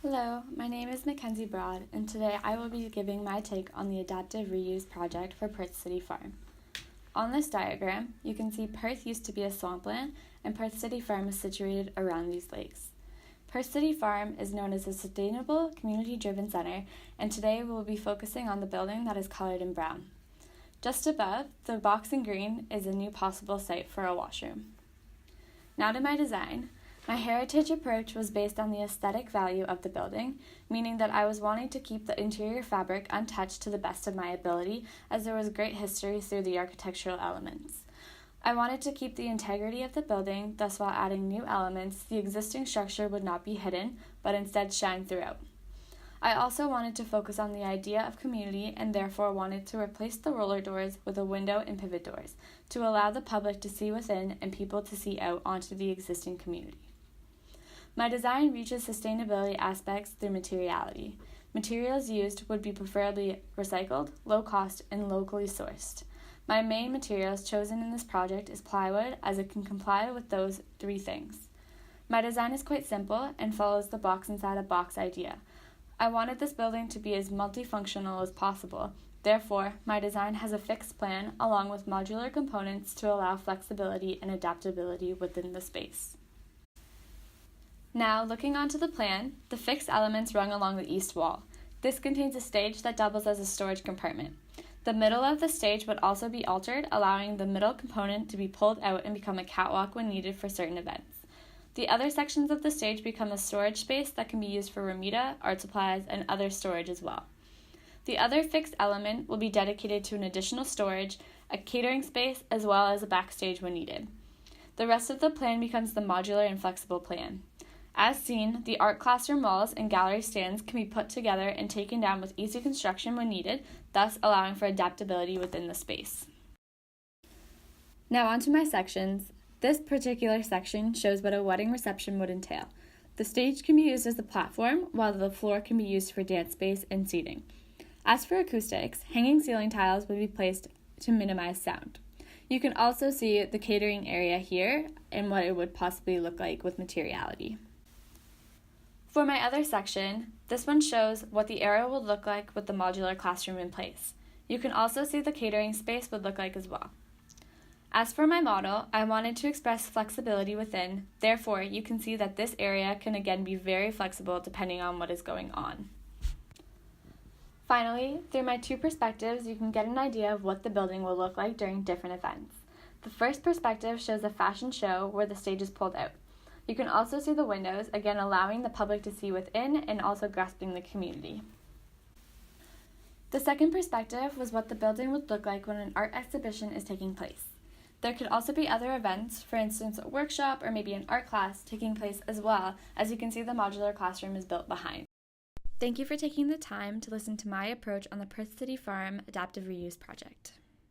Hello, my name is McKenzie and today I will be giving my take on the adaptive reuse project for Perth City Farm. On this diagram, you can see Perth used to be a swampland and Perth City Farm is situated around these lakes. Perth City Farm is known as a sustainable, community-driven center, and today we will be focusing on the building that is colored in brown. Just above, the box in green is a new possible site for a washroom. Now to my design. My heritage approach was based on the aesthetic value of the building, meaning that I was wanting to keep the interior fabric untouched to the best of my ability, as there was great history through the architectural elements. I wanted to keep the integrity of the building, thus while adding new elements, the existing structure would not be hidden, but instead shine throughout. I also wanted to focus on the idea of community and therefore wanted to replace the roller doors with a window and pivot doors to allow the public to see within and people to see out onto the existing community. My design reaches sustainability aspects through materiality. Materials used would be preferably recycled, low cost, and locally sourced. My main materials chosen in this project is plywood, as it can comply with those three things. My design is quite simple and follows the box inside a box idea. I wanted this building to be as multifunctional as possible. Therefore, my design has a fixed plan along with modular components to allow flexibility and adaptability within the space. Now, looking onto the plan, the fixed elements run along the east wall. This contains a stage that doubles as a storage compartment. The middle of the stage would also be altered, allowing the middle component to be pulled out and become a catwalk when needed for certain events. The other sections of the stage become a storage space that can be used for remedia, art supplies, and other storage as well. The other fixed element will be dedicated to an additional storage, a catering space, as well as a backstage when needed. The rest of the plan becomes the modular and flexible plan. As seen, the art classroom walls and gallery stands can be put together and taken down with easy construction when needed, thus allowing for adaptability within the space. Now onto my sections. This particular section shows what a wedding reception would entail. The stage can be used as a platform, while the floor can be used for dance space and seating. As for acoustics, hanging ceiling tiles would be placed to minimize sound. You can also see the catering area here and what it would possibly look like with materiality. For my other section, this one shows what the area would look like with the modular classroom in place. You can also see the catering space would look like as well. As for my model, I wanted to express flexibility within, therefore you can see that this area can again be very flexible depending on what is going on. Finally, through my two perspectives, you can get an idea of what the building will look like during different events. The first perspective shows a fashion show where the stage is pulled out. You can also see the windows, again allowing the public to see within and also grasping the community. The second perspective was what the building would look like when an art exhibition is taking place. There could also be other events, for instance a workshop or maybe an art class taking place as well, as you can see the modular classroom is built behind. Thank you for taking the time to listen to my approach on the Perth City Farm Adaptive Reuse Project.